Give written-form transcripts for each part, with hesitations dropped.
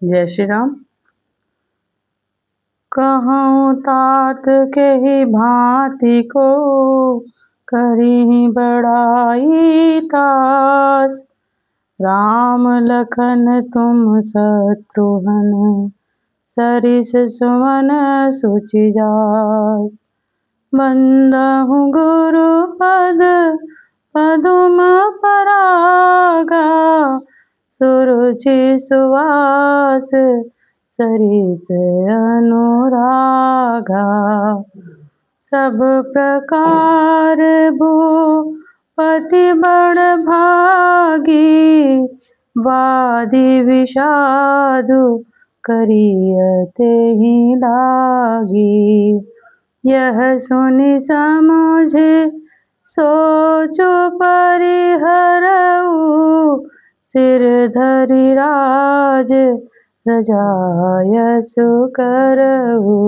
जय श्री राम। कहूँ तात के ही भांति को करी बड़ाई तास। राम लखन तुम शत्रुघ्न सरिस सुमन सुचि जास। बंदहु गुरु पद पदुम परागा सुरुचि सुवास सरिस अनुरागा। सब प्रकार भूपति बड़ भागी वादी विषादु करियते ही लागी। यह सुनि समुझे सोचो परिहरऊ सिर धरि राज रजायसु करऊ।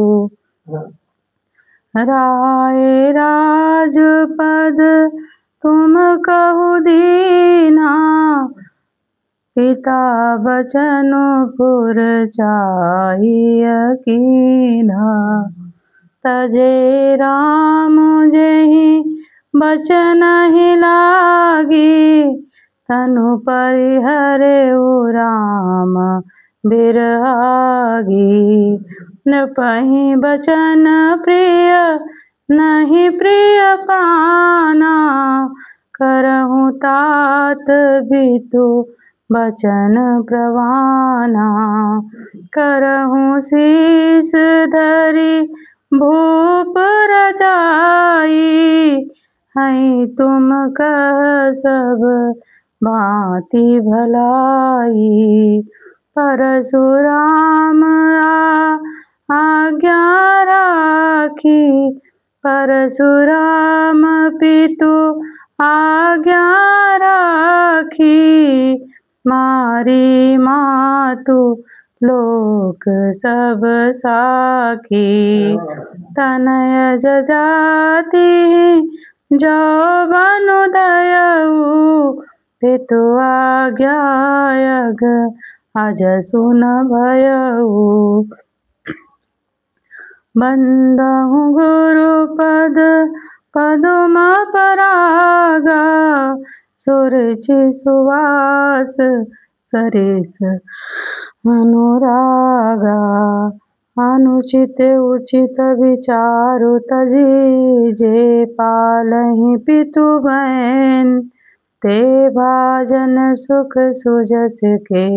राय राजपद तुम कहु दीना पिता बचनु पुर चाहिए कीना। तजे राम जेहि बचन ही लागी तनु परिहरेउ राम बिरहागी। नृपहि बचन प्रिय नहीं प्रिय पाना करहु तात बितु बचन प्रवाना। करहु शीस धरि भूप रजाई हैं तुम कह सब भांति भलाई। परशुराम आज्ञा राखी परशुराम पितु आज्ञा राखी। मारी मातु लोक सब साखी। तनय जजाति जो बनुदयऊ पितु आज्ञा यग अजसु न भयऊ। बंदहु गुरु पद पदुम परागा सुरुचि सुवास सरिस अनुरागा। अनुचित उचित विचारु तजी जे पालहि पितु बहन ते भाजन सुख सुजस के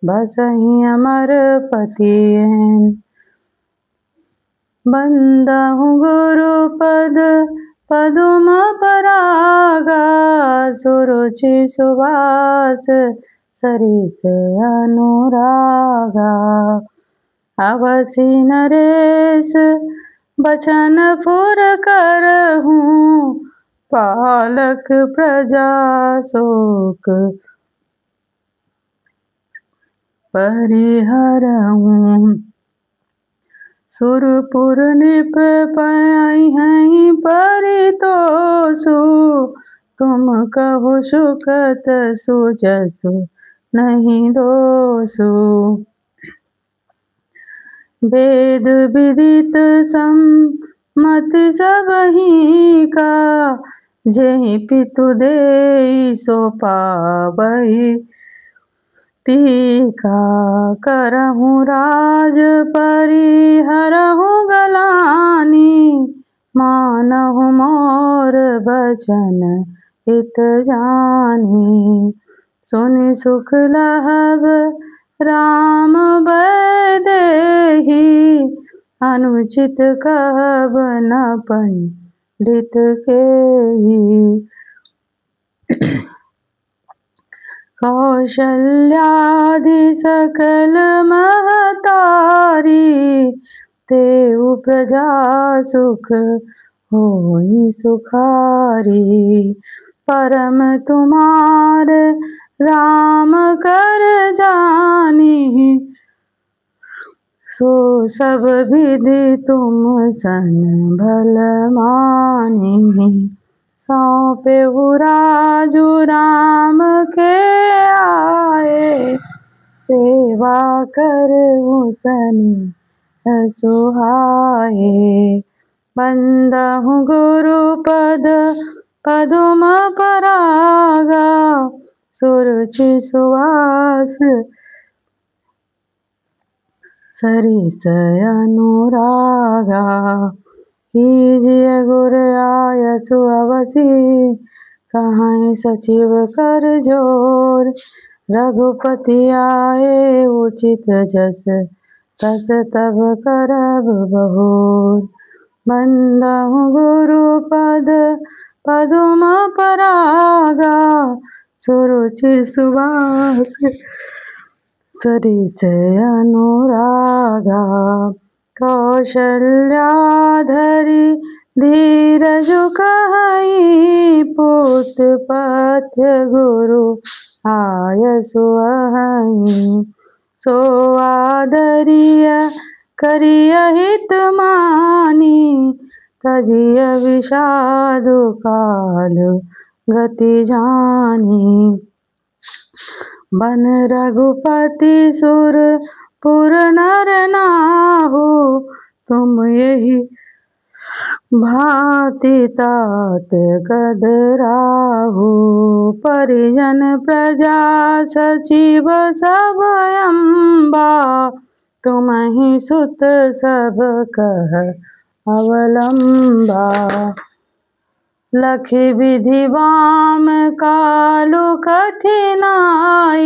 बसहि अमर पतियन। बंदहु गुरु पद पदुम परागा सुरुचि सुवास सरिस अनुरागा। अवसि नरेश बचन फुर करहूँ पालक प्रजा शोक परिहरऊँ। सुरपुर नृप पयहि परितोषु तुम कहु सुखत सुजसु नहीं दोषु। वेद विदित सम्मति सबहि का जेहि पितु देई सो पावई टीका। करहु राज परिहरहु गलानी मानहु मोर बचन हित जानी। सुनि सुख लहब राम वैदेही अनुचित कहब न पंडित केही। कौशल्यादि सकल महतारी तेउ प्रजा सुख होई सुखारी। परम तुम्हार राम कर जानी सो सब विधि तुम सन भल मानी। सौंपेहु राजु राम के आए सेवा करहु सनेह सुहाए। बंदहु गुरु पद पदुम परागा, सुरुचि सुवास सरिस अनुरागा। कीजिए गुर आयसु अवसी, कहाई सचिव कर जोर। रघुपति आए उचित जस, तस तब करब बहोर। बंदहु गुरु पद पदुम परागा, सुरुचि सुवास सरिस अनुरागा। कौशल्याधरि धीरजु कहई, पूत पथ्य गुरु आयसु अहई। सो आदरिय करिय हित मानी, तजिय विषादु काल गति जानी। बन रघुपति सुर पुर नर नाहु, तुम यही भांति तात कदराहु। परिजन प्रजा सचिव सब अम्बा, तुम्हि सुत सब कह अवलंबा। लखि विधि वाम कालु कठिनाई,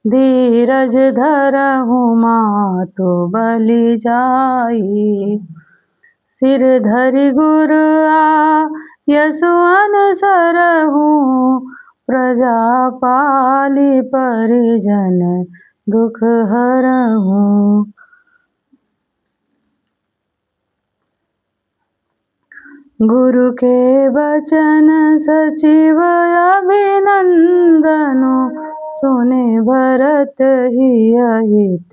धीरज धरहु मातु बलि जाई। सिर धरि गुर आयसु अनुसरहु, प्रजा पाली परिजन दुख हरहु। गुरु के बचन सचिव अभिनंदनु, सुने भरत हिय हित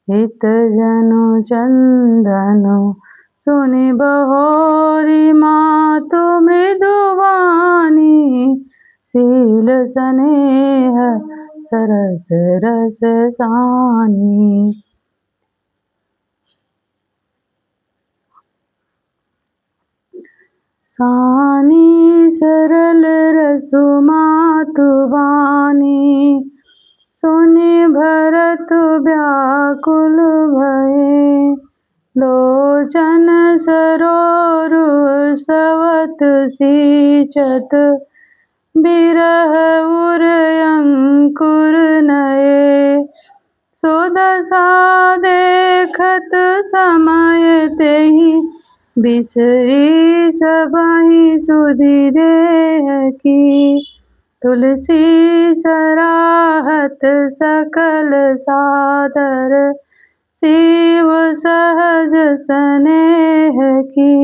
हित जनु चंदनु। सुनि बहोरी मातु मृदुवानी, शील स्नेह सरस रस सानी। सानी सरल रसु मातु बानी, सुनि भरत व्याकुल भये। लोचन सरोरु सवत सींचत, बिरह उर अंकुर नये। सो दशा देखत समय तेहि, बिसरी सबहि सुधि देह की। तुलसी सराहत सकल सादर, शिव सहज स्नेह की।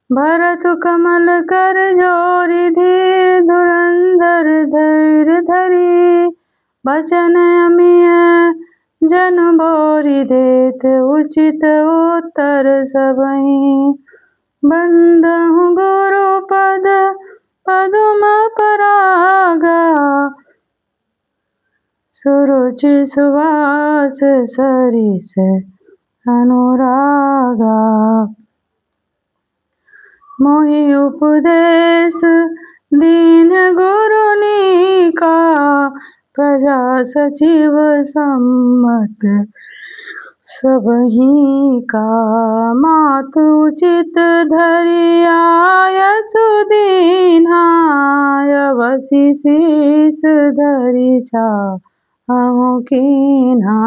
भरत कमल कर जोरि धीर धुरंधर धैर्य धरी। बचन अमिय जन बोरि देत, उचित उत्तर सबहि। बंदहु गुरु पद पदुम परागा, सुरुचि सुवास सरिस अनुरागा। मोहि उपदेश दीन गुरुनीका, प्रजा सचिव सम्मत सबहि का। मातु उचित धरि आयसु दीन्हा, अवसि शीस धरि चाहु कीन्हा।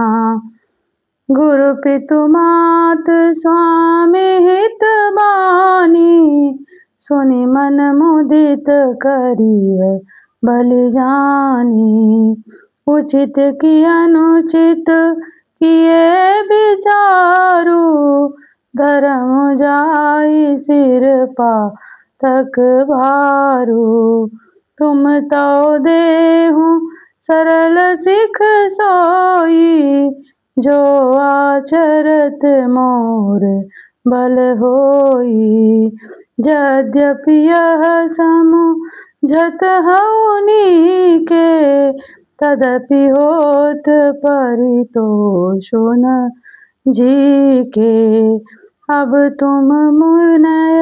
गुरु पितु मात स्वामी हित बानी, सुनि मन मुदित करिय बलि जानी। उचित की अनुचित किए विचारु, धर्म जाई सिर पातक भारू। तुम तो देहु सरल सिख सोई, जो आचरत मोर बल होई। यद्यपि यह समुझत हऊँ नीके, तदपि होत परितोषो न जी के। अब तुम मुनय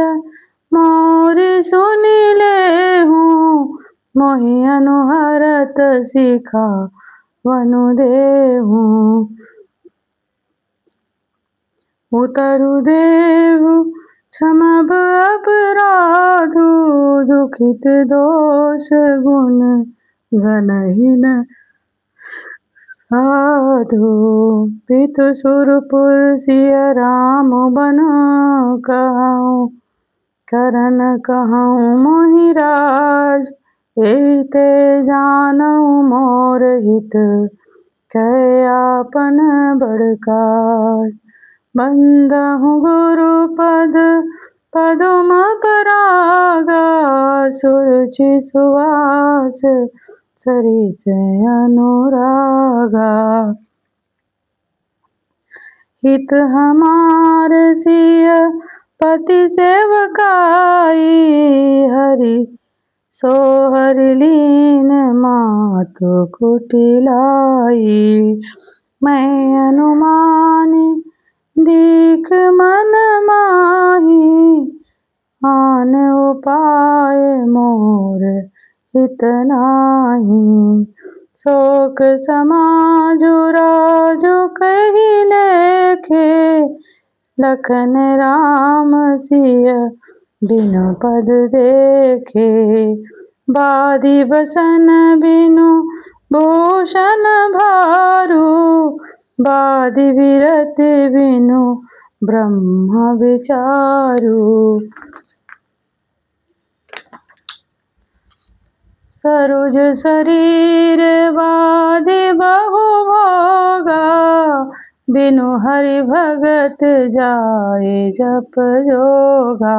मोर सुन ले हूँ, मोहि अनुहरत सिखा वनु देहूँ। उतरु देव क्षमब अपराधु, दुखित दोष गुण गनहिन साधु। पितु सुरपुर सिय राम बन कहूँ, करन कहूँ मोहि राज। एते जानऊ मोर हित, कै आपन बड़ काज। बंदहु गुरु पद पदुम परागा, सुरुचि सुवास सरिस अनुरागा। हित हमार सिय पति सेवकाई, हरि सो हरि लीन मातु कुटिलाई। मैं अनुमानी दीख मन माही, आन उपाय मोर हित नाही। शोक समाजु राजु कहि लेखे, लखन राम सिय बिनु पद देखे। बाधि बसन बिनु भूषण भारू, बाधि विरति बिनु ब्रह्म विचारू। सरोज शरीर बाधि बहु भोगा, बिनु हरि भगत जाए जप जोगा।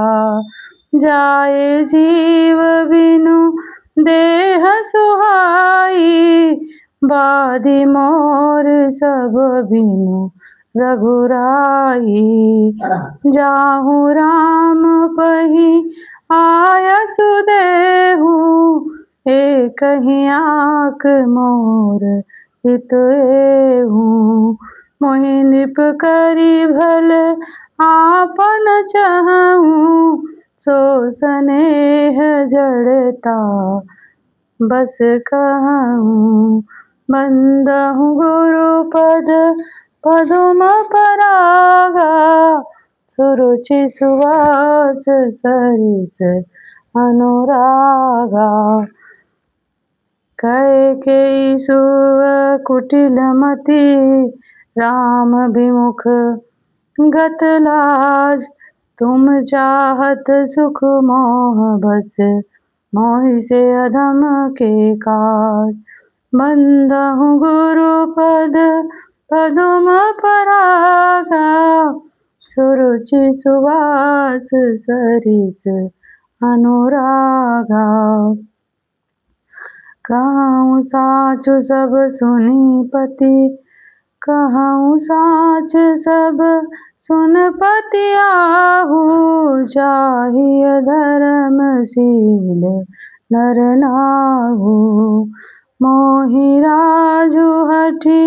जाए जीव बिनु देह सुहाई, बाधि मोर सब बिनु रघुराई। जाहु राम पही आयसु देहूँ, एकहि आँख मोर हित एहूँ। मोहि नृप करि भल आपन चहऊँ, सो सनेह जड़ता बस कहूँ। बंदहु गुरु पद पदुम परागा, सुरुचि सुवास सरिस अनुरागा। कैकेयी सुव कुटिल मति, राम विमुख गत लाज। तुम चाहत सुख मोह बस, मोहि से अधम के काज। बंदहु गुरु पद पदुम परागा, सुरुचि सुवास सरिस अनुरागा। कहूँ साचु सब सुनी पति, कहूँ साच सब सुन पति आहू। चाहिए धर्मशील नर नाहू, मोहि राजु हठि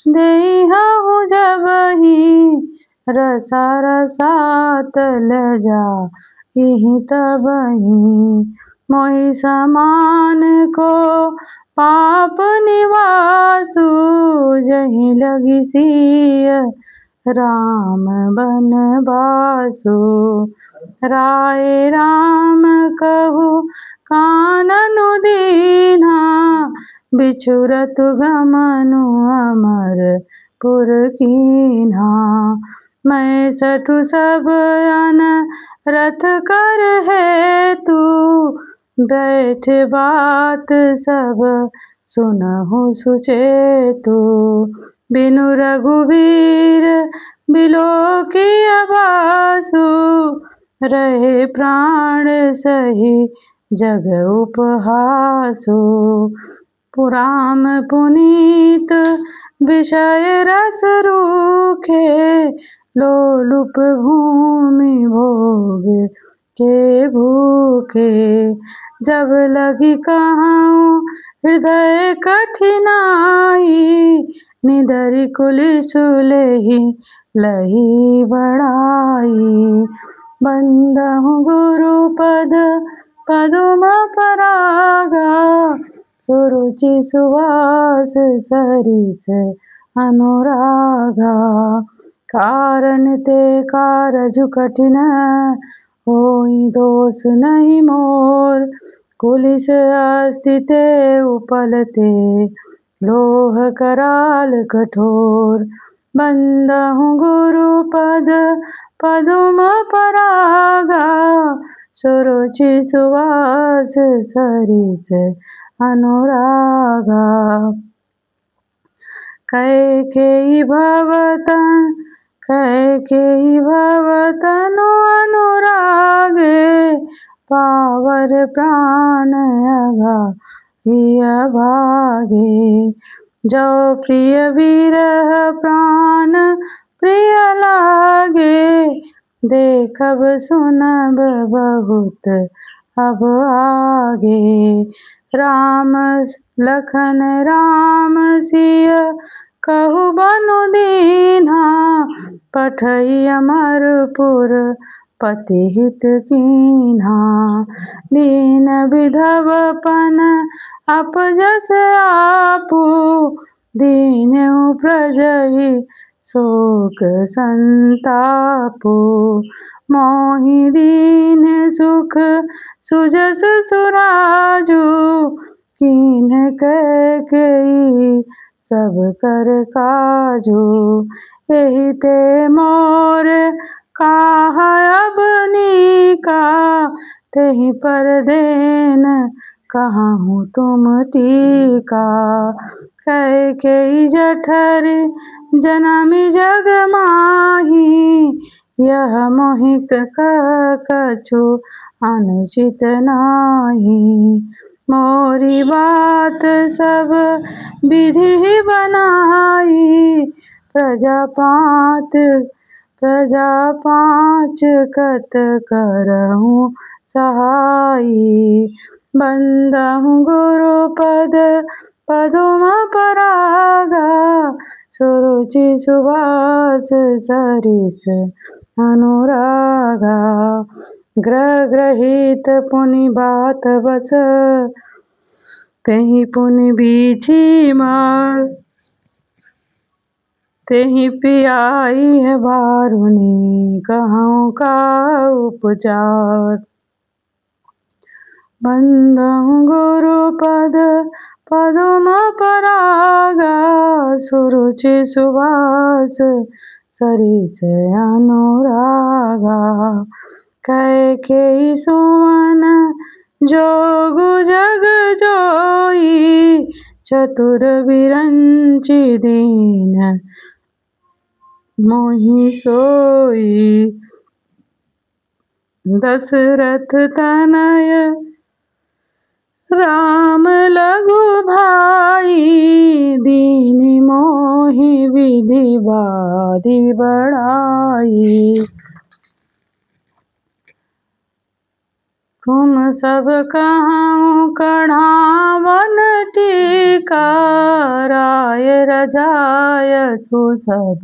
देहऊँ जबहि। रसा रसातल जाइहि तबहि, मोहि समान को पाप निवासु। जहि लगी सिय राम बनवासु, राय राम कहु काननु दीन्हा। बिछुरतु गमनु अमर पुर कीन्हा, मैं सठु सब अनरथ कर हेतु। बैठ बात सब सुनहु सुचेतु, बिनु रघुवीर बिलोकिया बासु। रहे प्राण सही जग उपहासु, पुराण पुनीत विषय रस रूखे। लोलुप भूमि भोग के भूखे। जब लगी कहूँ हृदय कठिनाई, निडरी कुलिस लेहि लही बढ़ाई। बंदहु गुरु पद पदुम परागा, सुरुचि सुवास सरिस अनुरागा। कारण ते कारज कठिन, होई दोष नहीं मोर। कुलिस अस्तिते उपलते, लोह कराल कठोर। बंदहु गुरु पद पदुम परागा, सुरुचि सुवास सरिस अनुरागा। कैकेयी भवतनु अनुरागे, पावर प्राण अघारिय भागे। जो प्रिय विरह प्राण प्रिय लागे, देखब सुनब बहुत अब आगे। राम लखन राम सिय कहु बनु दीन्हा, पठई अमरपुर पति हित कीन्हा। दीन विधवपन अपजस आपु, दीनहु प्रजहि शोक संतापु। मोहि दीन सुख सुजस सुराजु, कीन्ह कैकेयी सब कर काजू। एहि ते मोर काहा अब नीका, तेहि पर देन कहूँ तुम टीका। कैकेयी जठरि जनमी जग माही, यह मोहि कछु अनुचित नाही। मोरी बात सब विधि बनाई, प्रजा पाँच कत करहूँ सहाई। बंदहु गुरु पद पदुम परागा, सुरुचि सुवास सरिस अनुरागा। ग्रहित पुनि बात बस, तेहि पुनि बीछी मार। तेहि पियाई है बारुनी, कहूँ का उपचार। बंदहु गुरु पद पदुम परागा, सुरुचि सुवास सरिस अनुरागा। कैकेयी सुमन जोगु जग जोई, चतुर विरंचि दीन मोहि सोई। दशरथ तनय राम लघु भाई, दीन मोहि विधि बाधि बढ़ाई। तुम सब कहूँ कढ़ावन टीका, राय रजाय सु सब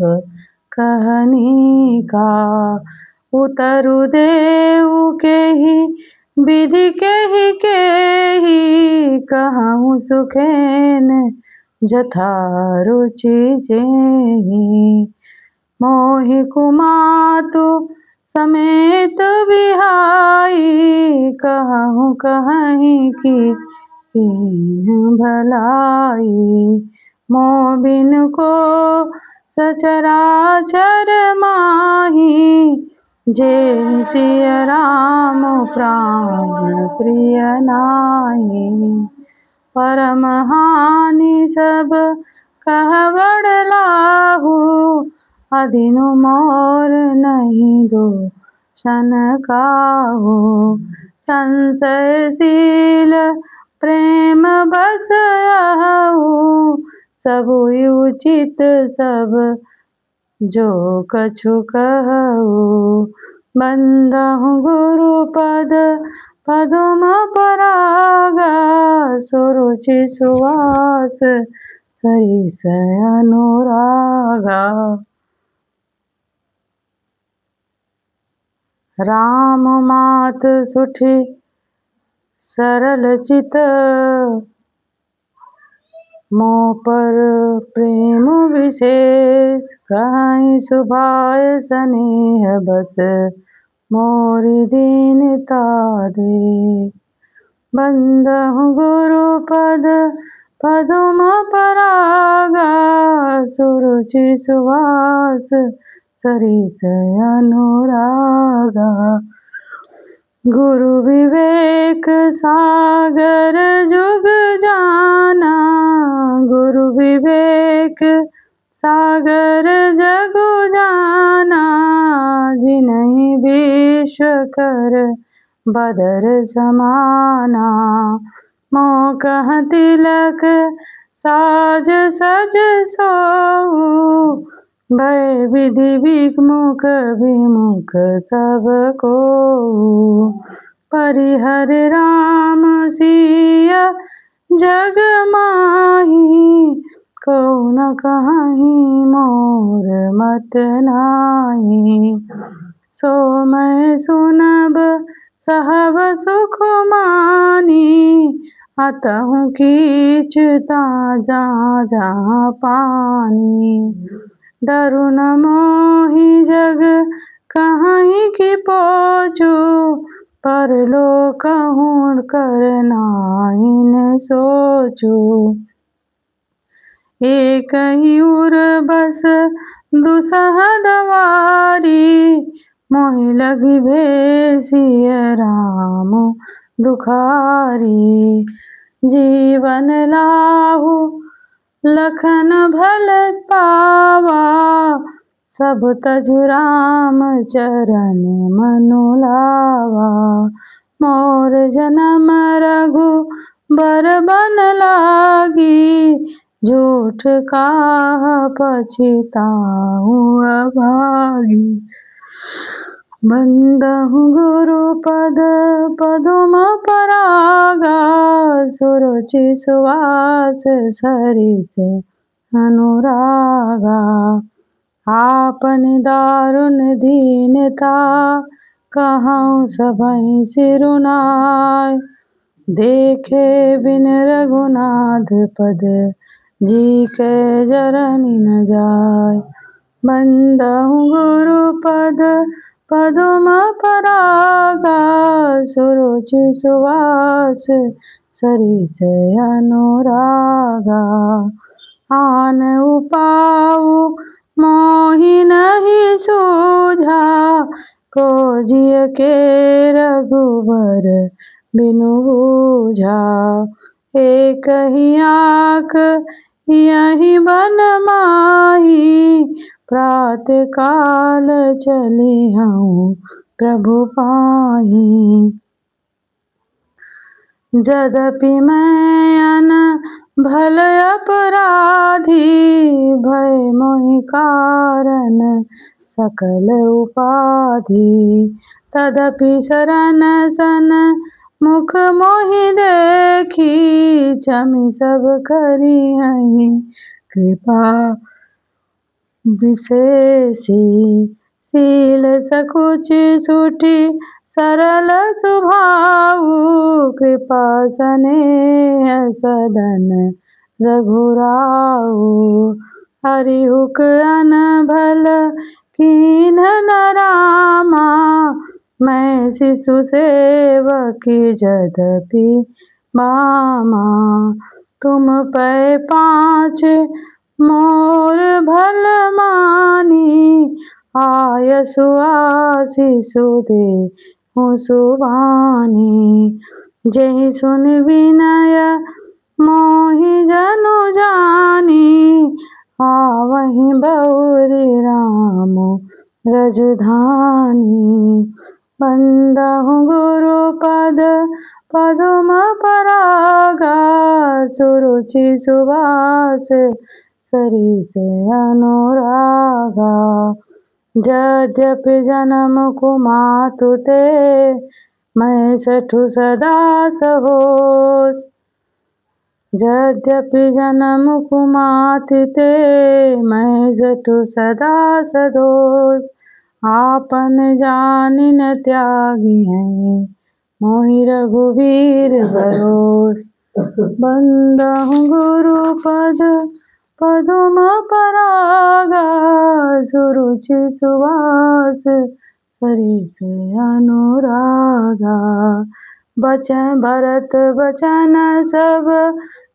कहनी का। उतरु देउ केहि विधि केहि, कहूँ सुखेन जथा रुचि जेहि। मोहि कुमातु समेत बिहाई, कहूँ कहीं की भलाई। मोह बिन को सचराचर माही, जे सिय राम प्राण प्रिय नाही। परम हानि सब कह बड़लाहु, अदिनु मोर नहीं दोषन काहू। संशयशील प्रेम बस आहू, सबु उचित सब जो कछु कहू। बंदहु गुरुपद पदुम परागा सुरुचि सुवास सरिस अनुरागा। राम मात सुठी सरल चित मोह पर प्रेम विशेष कहीं सुभाय स्नेह बस मोरी दीनता दे। बंदहु गुरुपद पदुम परागा सुरुचि सुवास सरिस अनुरागा। गुरु विवेक सागर जुग जाना गुरु विवेक सागर जग जाना जिन्हीं विश्व कर बदर समाना। मोह तिलक साज सज सोऊ भय विधि विमुख विमुख सब को। परिहर राम सिया जग माही को न कहीं मोर मत नाही। सो मैं सुनब सहब सुख मानी अतहु कीचता जहाँ जहाँ पानी। डरु न मोहि जग कहीं की पोचू परलोक हूँ कर नाहिन सोचू। एक ही उर बस दुसह दवारी मोहि लगी भेसिय राम दुखारी। जीवन लाहु लखन भल पावा सब तजु राम चरण मनु लावा। मोर जन्म रघु बर बन लागी झूठ काह पछिताहु अभागी। बंदहु गुरुपद पदुम परागा सुरुचि सुवास सरिस अनुरागा। आपन दारुण दीनता कहूँ सबहि सिरुनाय देखे बिन रघुनाथ पद जी के जरनि न जाय। बंदहु गुरुपद पदुम परागा सुरुचि सुवास सरिस अनुरागा। आन उपाऊ मोहि नहीं सूझा को जिय के रघुबर बिनु बूझा। एक ही आँख यही बन माही प्रात काल चली हूँ प्रभु पाही। यद्यपि मैं अन भल अपराधी भय मोहि कारण सकल उपाधि। तदपि शरण सन मुख मोहि देखी क्षमि सब करी हहीं कृपा विशेषी। शील सकुच सुठी सरल स्वभाव कृपा स्नेह सदन रघुराऊ। हरिहुक अनभल कीन्ह न रामा मैं शिशु सेवकी यद्यपि बामा। तुम पै पाँच मोर भल मानी आयसु आशीषु देहु सुभानी। जेहि सुन विनय मोहि जनु जानी आवहि बउरि राम रजधानी। बंदहु गुरुपद पदुम परागा सुरुचि सुवास सरिस अनुरागा। यद्यपि जन्म कुमातु ते मैं सठु सदा सहोस। यद्यपि जन्म कुमाति ते मैं सठु सदा सदोष। आपन जानि न त्यागी हैं मोहि रघुवीर भरोस। बंदहु गुरु पद पदुम परागा सुरुचि सुवास सरिस अनुरागा। बचन भरत बचन सब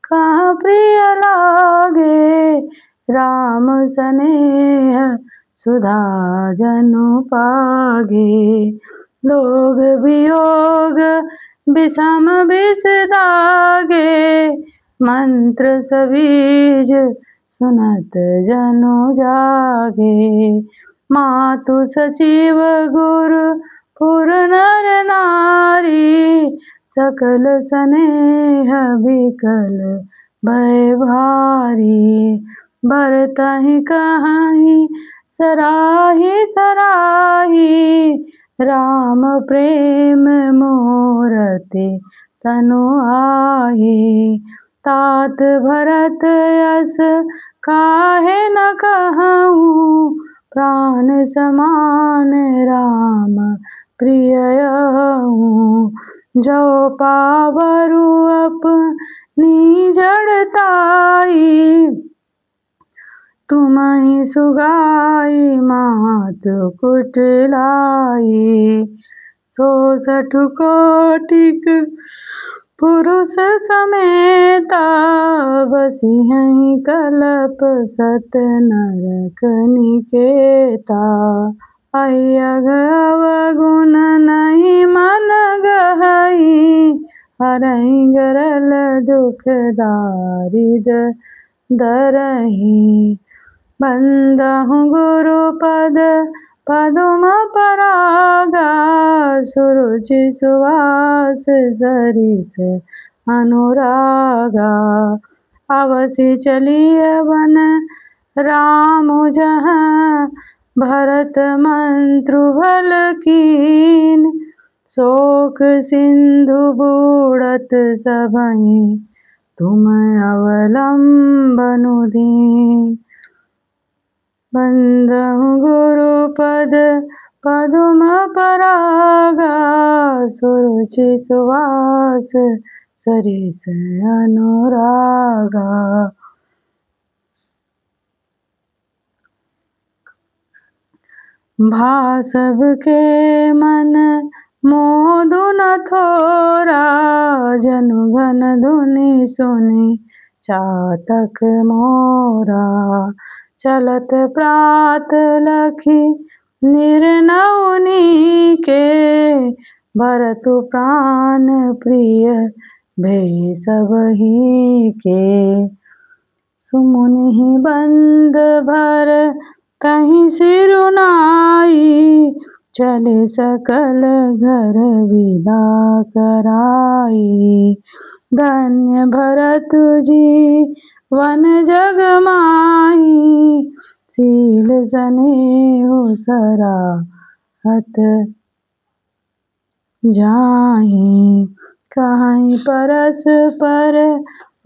कहाँ प्रिय लागे राम सनेह सुधा जनु पागे। लोग वियोग विषम विष दागे मंत्र सबीज सुनत जनु जागे। मातु सचिव गुरु पुर नर नारी सकल स्नेह विकल भय भारी। बरतहि कहीं सराही सराही राम प्रेम मोरते तनु आही। तात भरत यस काहे न कहूँ प्राण समान राम प्रिय हूँ। जो पावरु अपनी जड़ताई तुम्हि सुगाई मात कुटिलाई। 66 कोटिक पुरुष समेता बसिहहि कलप सत नरक निकेता। अय्यग अवगुण नहीं मन गहई हरहि गरल दुख दारिद दरहि। बंदहु गुरु पद पदुम परागा सुरुचि सुवास सरिस अनुरागा। अवसि चलिय वन राम जहाँ भरत मंत्रु भल कीन। शोक सिंधु बूढ़त सबहि तुम अवलंबनु दीन। बंदहु गुरु पद पदुम परागा सुरुचि सुवास सरिस अनुरागा। भा सबके मन मोदु न थोरा जनु घन धुनि सुनि चातक मोरा। चलत प्रात लखी निर्नौ नीके भरतु प्राण प्रिय भय सबहि के। सुमुनि बंद भर कहीं सिरुनाई चले सकल घर विदा कराई। धन्य भरत जी वन जग माही सील स्नेहु सराहत जाहि। कहीं परस्पर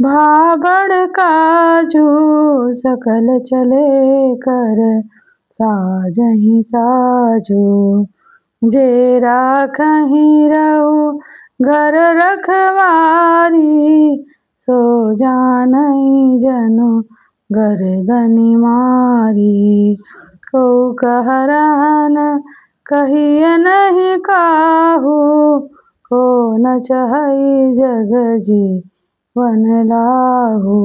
भाबड़ काजू सकल चले कर साजहि साजू। जे राखहि रहु घर रखवारी सो जानहि जनु गर्दनि मारी। को कहरन कहिय नहीं काहू को न चहई जग जीवन लाहू।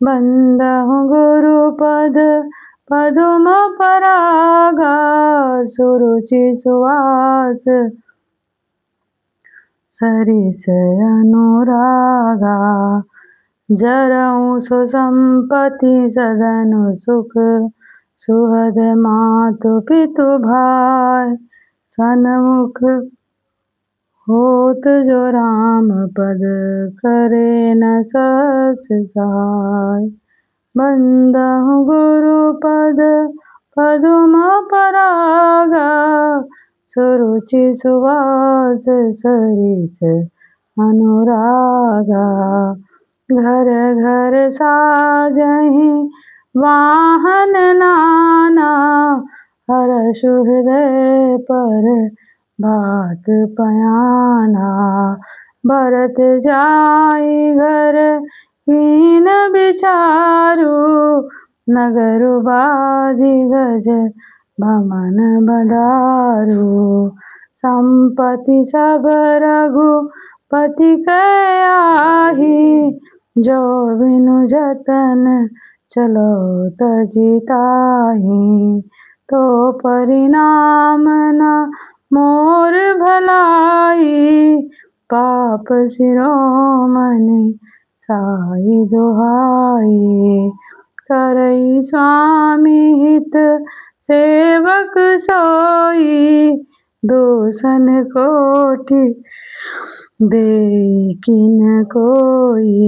बंदहु गुरु पद पदुम परागा सुरुचि सुवास सरिस अनुरागा। जरऊ सो संपत्ति सदनु सुख सुहद मातु पितु भाई। सन्मुख होत जो राम पद करे न सहस सहाय। बंदहु गुरु पद पदुम परागा सुरुचि सुवास सरिस अनुरागा। घर घर साजहि वाहन नाना हर्ष हृदय पर भात पयाना। भरत जाई घर हीन बिचारू नगर बाजी गज भमन बडारू। संपत्ति सब रघुपति कै आही जो बिनु जतन चलो तजिताही। तो परिणाम न मोर भलाई पाप शिरोमणि साई दुहाई। करई स्वामी हित सेवक सोई दूषण कोटि दे किन कोई।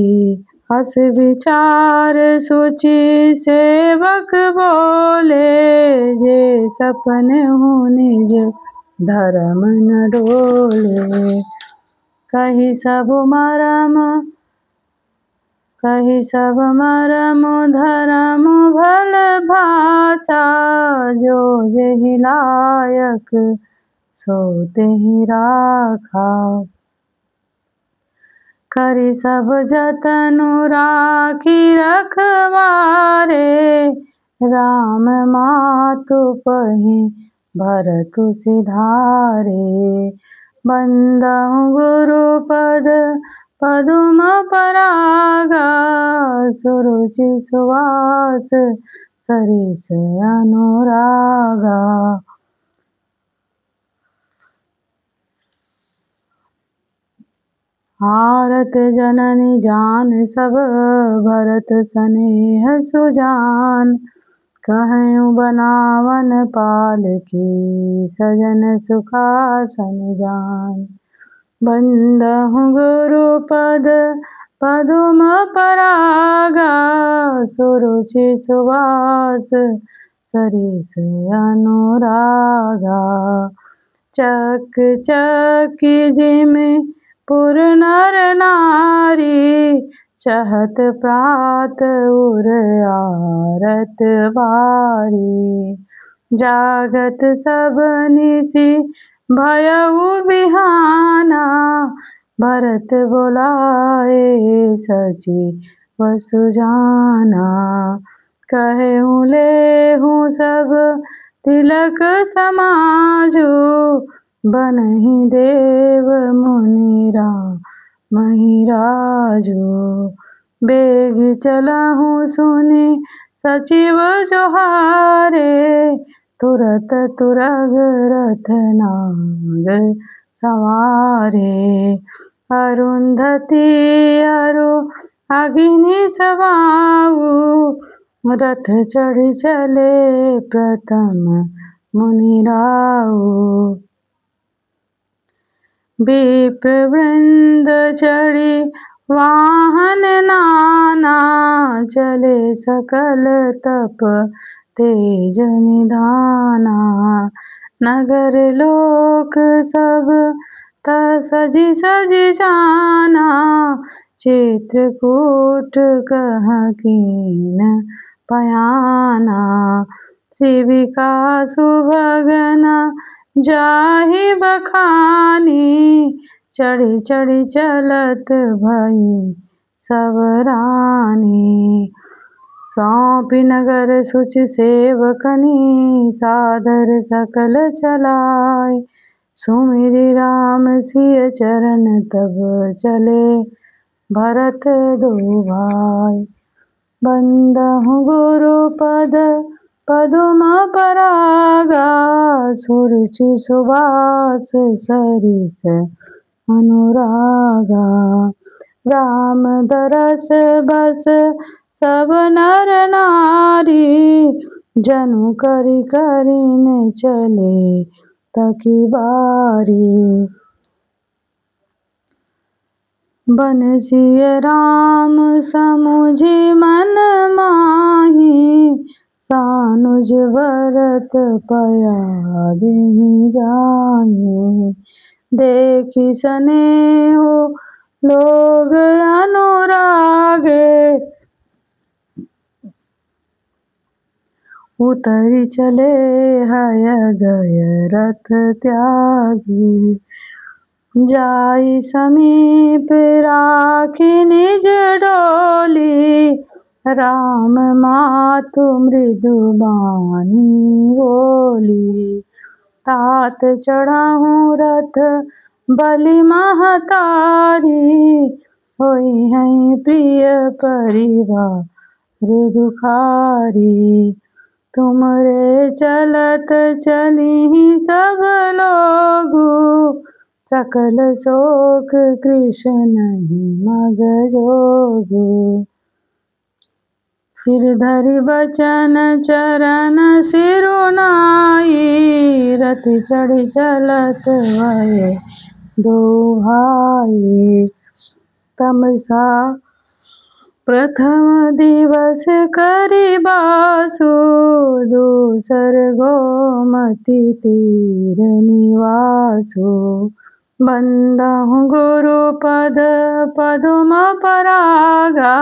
हस विचार सुचि सेवक बोले जे सपन हूँ निज धर्म न डोले। कही सब मरम धर्म भल भाषा जो जेहि लायक सो तेहि राखा। करी सब जतनु राखी रखवारे राम मातु पहि भरतु सिधारे। बंदहु गुरुपद पदुम परागा सुरुचि सुवास सरिस अनुरागा। हारत जननी जान सब भरत स्नेह सुजान। कहूँ बनावन पालकी सजन सुखासन जान। बंदहु गुरुपद पदुम परागा सुरुचि सुवास सरिस अनुरागा। चक चकी जिमि पुर नर नारी चहत प्रात उर आरत बारी। जागत सब निशि भयउ बिहाना भरत बोलाए सची वसु जाना। कहूँ लेहूँ सब तिलक समाजू बनहि देव मुनि महिराजू। बेग चलहूँ सुनि सचिव जोहारे तुरत तुरग रथ नाग सवारे। अरुंधति अरु अग्नि समाऊ रथ चढ़ि चले प्रथम मुनिराऊ। विप्र वृंद चढ़ी वाहन नाना चले सकल तप तेज निधाना। नगर लोक सब सजी सजी जाना चित्रकूट कह कीन पयाना। शिविका सुभगना जाहि बखानी चढ़ी चढ़ी चलत भई सब रानी। सौंपी नगर सुच सेवकनी सादर सकल चलाय। सुमिरि राम सिय चरण तब चले भरत दो भाई। बंदहु गुरुपद पदुम परागा सुरुचि सुवास सरिस अनुरागा। राम दरस बस सब नर नारी जनु करि करिन चले तकी बारी। बंसिय राम समुझि मन माही सानुज भरत पया दीन जाने। देखी स्नेह लोग अनुरागे, उतरी चले हय गय रथ त्यागी। जाई समीप राखी निज डोली, राम मातु मृदु बानी बोली। तात चढ़ाऊँ रथ बलि महतारी, होई हैं प्रिय परिवार दुखारी। तुमरे चलत चली सब लोगु, सकल शोक कृष्ण मग जोगु। सिर धरि बचन चरण सिरुनाई, रति चढ़ी चलत भये दो भाई। तमसा प्रथम दिवस करि बासु, दूसर गोमति तीर निवासु। बंदहु गुरु पद पदुम परागा,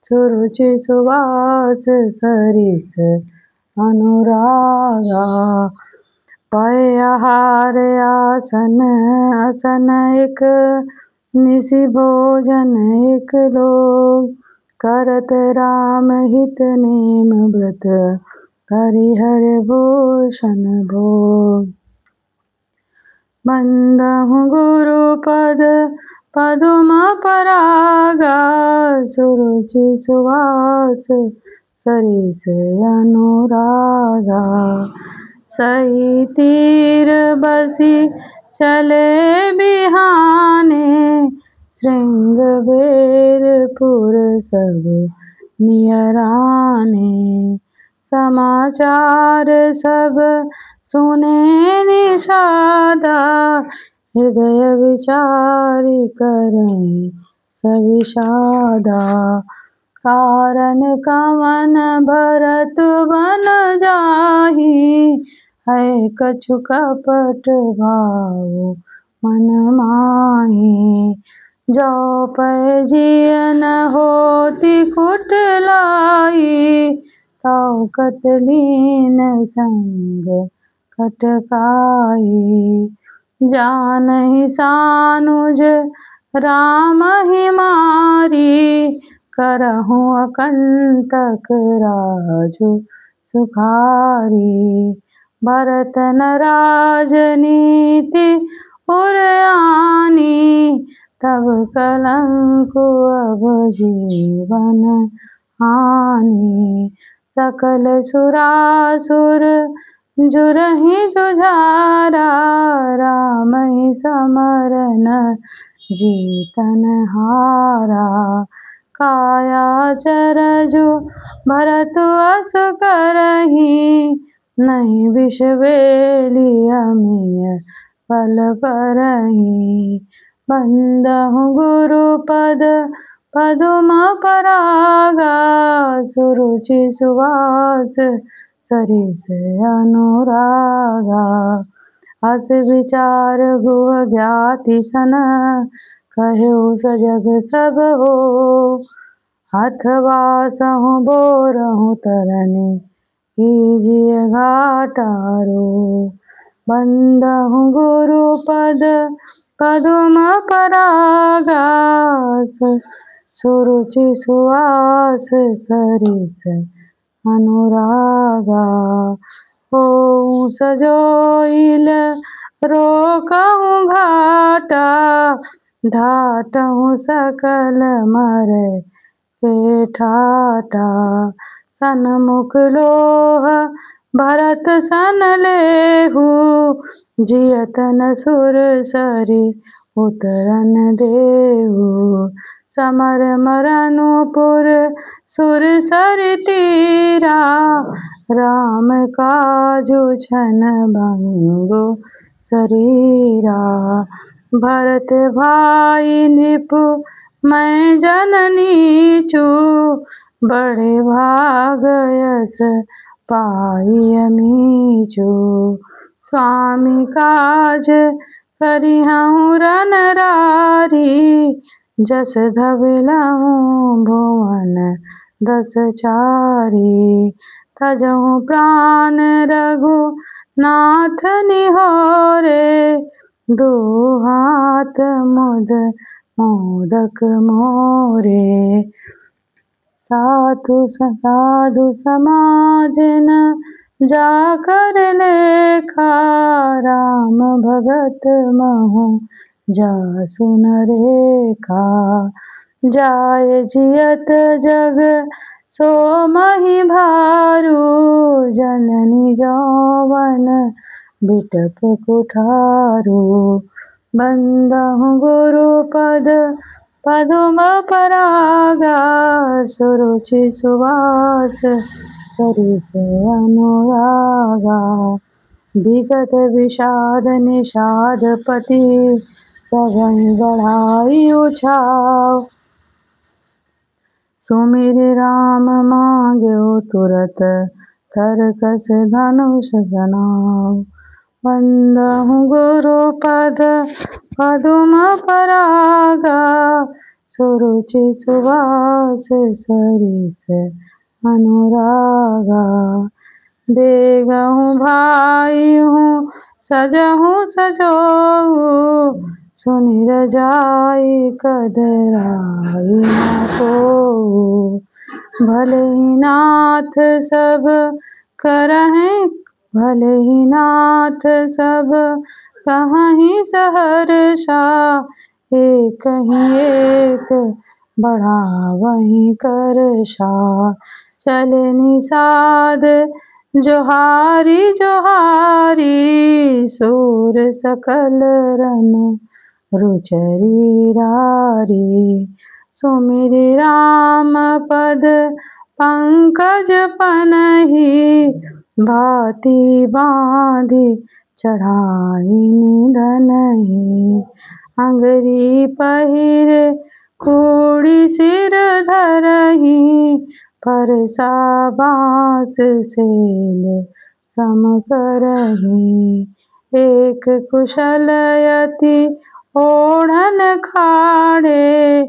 सुरुचि सुवास सरिस अनुरागा। पय आहार आसन असन एक, निसि भोजन एक लोग। करत राम हित नेम व्रत, हरिहर भूषण भोग। बंदहु गुरु पद पदुम परागा, सुरुचि सुवास सरिस अनुरागा। सही तीर बसी चले बिहाने, श्रृंग बेरपुर सब नियराने। समाचार सब सुने निषादा, हृदय विचारि करई सविषादा। कारण कवन भरत बन जाहि, है कछु कपट भाव मन माहि। जो पै जियन होती कुटिलाई, तौ कतलीन संग कटकाई। जानहि सानुज राम ही मारी, करहु अकंटक राजु सुखारी। भरत न राजनीति उरयानी, तब कलंक अब जीवन हानि। सकल सुरासुर जुरहि जुझारा, राम ही समरन जीतन हारा। काया चरजु भरत अस करही, नहीं विष बेली अमिय फल परही। बंदहु गुरु पद पदुम परागा, सुरुचि सुवास सरिस अनुरागा। अस विचार गुह ज्ञाति सन, कहु सजग सब हो। अथवा सहु बोरहु तरनि, कीजिए घाटारो। बंदहु गुरु पद पदुम परागा, सुरुचि सुवास सरिस अनुरागा। होऊँ सजोइल रोकहु घाटा, ढाटहु सकल मरै के ठाटा। सन्मुख लोह भरत सन लेहु, जियत न सुर सरि उतरन देहु। समर मरनुपुर सुर सरि तीरा, राम काजु छन भंगु शरीरा। भरत भाई नृप मैं जननी चू बड़े भागयस पाई मीचू। स्वामी काज करिहूँ रन रारी जस धबिलहूँ भुवन दस चारी। तजहूँ प्राण रघुनाथ निहोरे दो हाथ मुद मोदक मोरे। साधु साधु समाज न जाकर लेखा राम भगत महु जासु न रेखा। जाय जियत जग सो महि भारू जननी जौवन बिटप कुठारू। बंदहु गुरु पद पदुम परागा सुरुचि सुवास सरिस अनुरागा। विगत विषाद निषाद पति सगई बढ़ाई उछाव। सुमिर राम मांग्यो तुरत थरकस धनुष जनाव। बंदहु गुरु पद पदुम परागा सुरुचि सुवास सरिस अनुरागा। बेगहूँ भाईहूँ सजहूँ सजोऊ सुनिर जाई कदराई न कोऊ। भले ही नाथ सब करहिं भले ही नाथ सब कहीं सहर्षा। एक ही एक बढ़ावहीं करषा। चले निषाद जोहारी जोहारी सूर सकल रन रुचरी रारी। सुमिरि राम पद पंकज पनहि भाति बाँधि चढ़ाई निधनहि। अंगरी पहिरे कूड़ी सिर धरहि परसा बाँस सेल सम करहि। एक कुशलयति ओढ़न खाड़े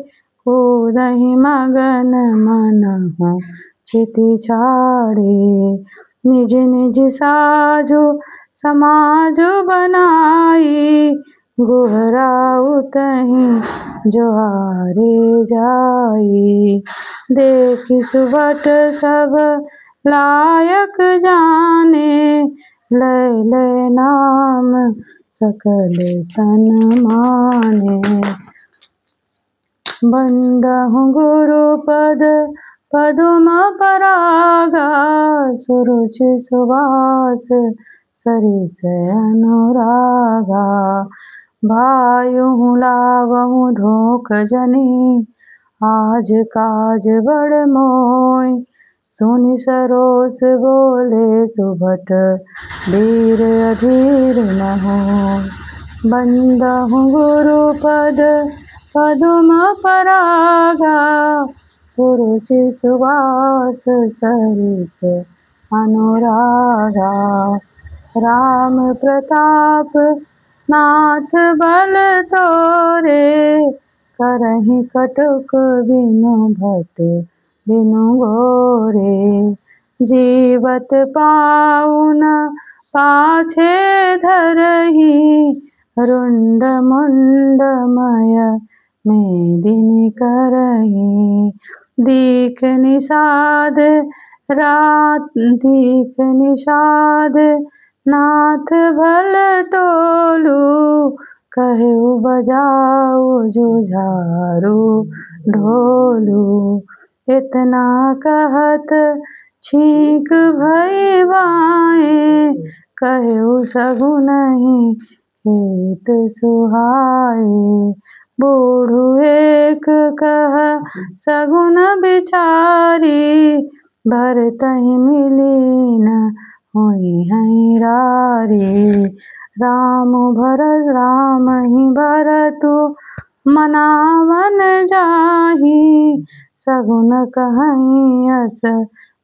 कूदहि मगन मनहु चिति छाड़े। निज निज साजु समाजु बनाई गुहराउतहि जोहारे जाई। देखि सुभट सब लायक जाने लय लय नाम सकल सन्माने। बंदहु गुरु पद पदुम परागा सुरुचि सुवास सरिस अनुरागा। भायुहु लावहु धोख जनि आज काज बड़ मोय। सुनि सरोस बोले सुभट धीर अधीर न होय। बंदहु गुरु पद पदुम परागा सुरुचि सुवास सरिस अनुरागा। राम प्रताप नाथ बल तोरे करहि कटुक बिनु भट बिनु घोरे। जीवत पाउन पाछे धरहि रुंड मुंड मय मेदिनी करहि। दीख निषाद दीख निषाद नाथ भल टोलू कहु बजाऊ जुझारू ढोलू। इतना कहत छींक भई बाएं कहु सगुनहि खेत सुहाए। बूढ़ु एक कह सगुन बिचारी भरतहि मिली न होई हैं रारी। राम ही भरतु मनावन जाहि सगुन कहीं अस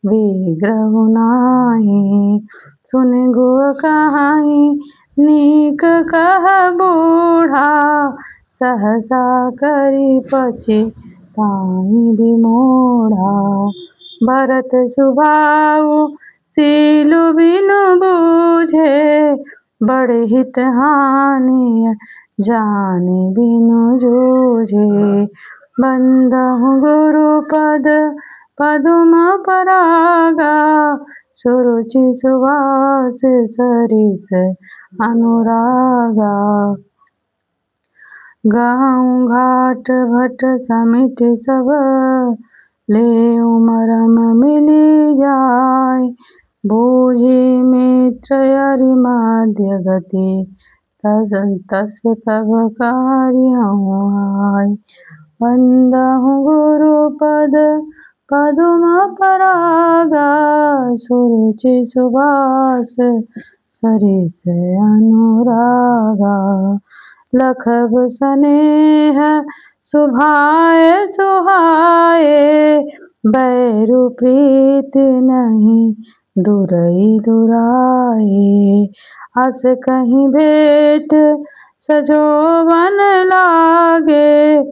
विग्रह नाही। सुन गुह कहीं नीक कह बूढ़ा सहसा करी पछिताहि विमूढ़ा। भरत सुभाऊ सीलु बिनु बूझे बड़े हित हानि जाने बिनु जूझे। बंदहु गुरुपद पदुम परागा सुरुचि सुवास सरिस अनुरागा। गाँव घाट भट समिट सब लेउ मरम मिली जाय। बूझी मित्र अरि मध्य गति तस तब कारिहु आय। बंदहु गुरुपद पदुम परागा सुरुचि सुवास सरिस अनुरागा। लखब सनेह सुभाए सुहाए बैरु प्रीति नहीं दुरई दुराए। अस कहीं भेंट सजोवन लागे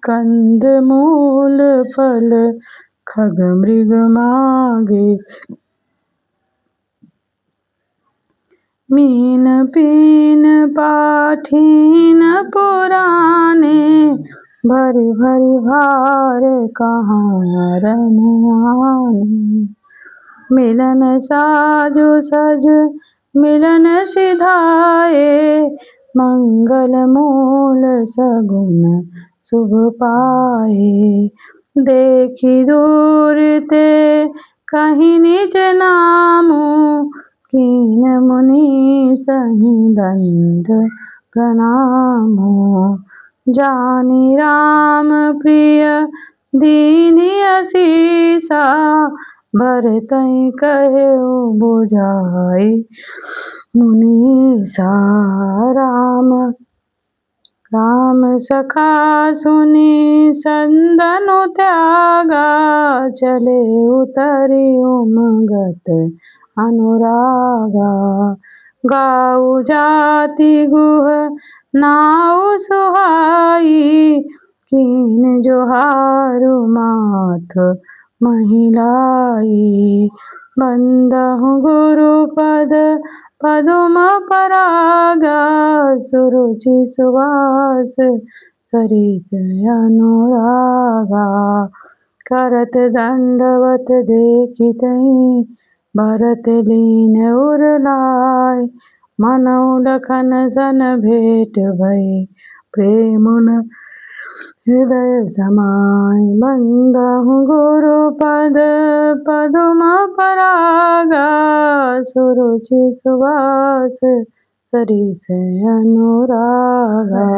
कंद मूल फल खग मृग मागे। मीन पीन पाठीन पुराने भरी भरी भार कहाँ रन आने। मिलन साजु सज मिलन सिधाए मंगल मूल सगुन शुभ पाए। देखी दूर ते कहीं निज नामु कीन मुनि सही दंड प्रणामो। जानी राम प्रिय दीनि असीसा भरतहि कहेउ बुझाई मुनीसा। राम सखा सुनी संदनु त्यागा चले उतरी उमगत अनुरागा। गाऊ जाति गुह नाऊ सुहाई कीन जोहारु माथ महिलाई। बंदहु गुरुपद पदुम परागा सुरुचि सुवास सरिस अनुरागा। करत दंडवत देखितहि भरत लीन उरलाय। मनउ लखन सन भेंट भई प्रेमुन हृदय समाय। बंदहु गुरुपद पदुम परागा सुरुचि सुवास सरिस अनुरागा।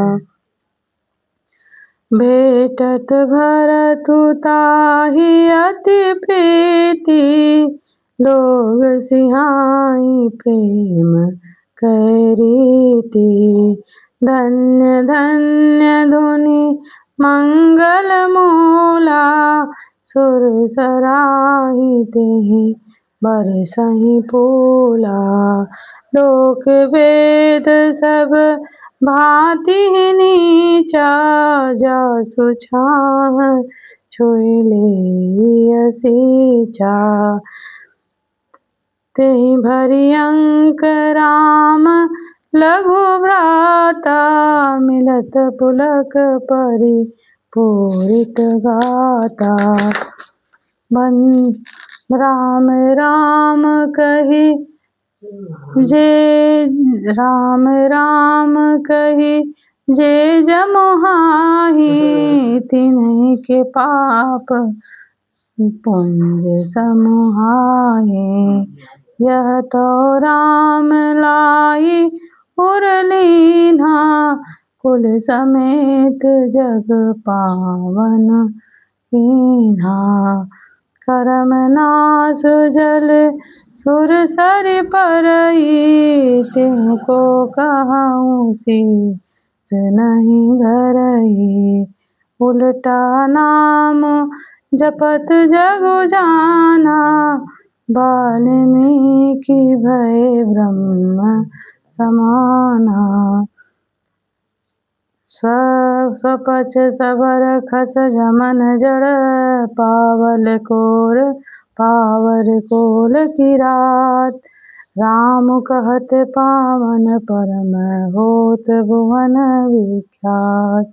भेटत भरतु ताहि अति प्रीति लोग सिहाई प्रेम कै रीति। धन्य धन्य धुनि मंगल मूला सुर सराहि तेहि बरसहि फूला। लोक वेद सब भांति नीचा जासु छाह छुई लेई सींचा। तेहि भरी अंक राम लघु भ्राता मिलत पुलक परि पूरित गाता। राम राम कहि जे जमुहाहि तिन्हि के पाप पुंज समुहाए। यह तो राम लाई उरलीन्हा कुल समेत जग पावन कीन्हा। करम नास जल सुर सरि परई तिनको कहउँ नहीं धरई। उल्टा नाम जपत जगु जाना, वाल्मीकि भय ब्रह्म समाना। स्वपच सबर खस जमन जड़, पावल पावर कोल की रात। राम कहत पावन परम होत भुवन विख्यात।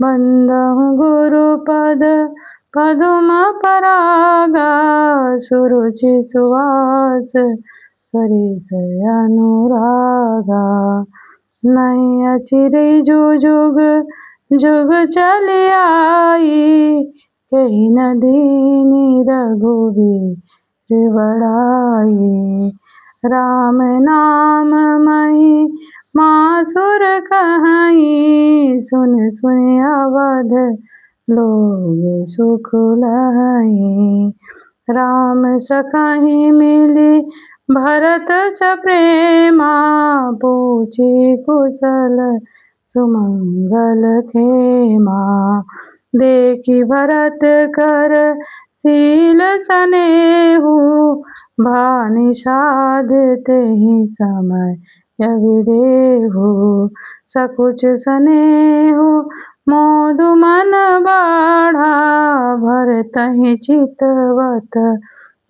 बंदहु गुरु पद पदुम परागा, सुरुचि सुवास सरिस अनुरागा। नहीं अचिरे जो जुग जुग चली आई, कही न दीनी रघुवीर बड़ाई। राम नाम मही मासुर कहाई, सुन सुन अवध लोग सुख लहई। राम सखहि मिली भरत सप्रेमा, पूछी कुशल सुमंगल खेमा। देखी भरत कर शील सनेहु, भानिषाद तेहि समय विदेहु। सकुच सनेहु मोदु मन बाढ़ा, भरतहि चितवत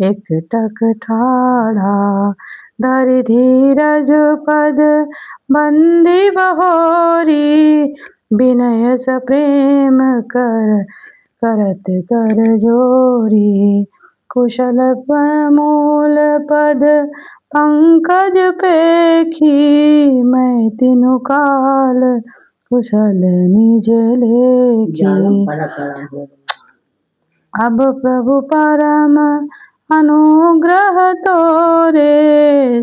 एकटक ठाढ़ा। धरि धीरज पद बंदी बहोरी, विनय सप्रेम करत कर जोरी। कुशल मूल पद पंकज पेखी, मैं तिनु काल कुशल निज लेखी। अब प्रभु परम अनुग्रह तोरे,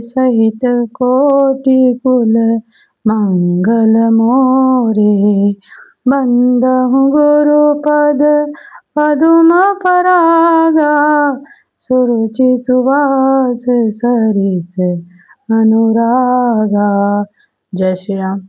सहित कोटि कुल मंगल मोरे। बंदहु गुरु पद पदुम परागा, सुरुचि सुवास सरिस अनुरागा। जय श्री राम।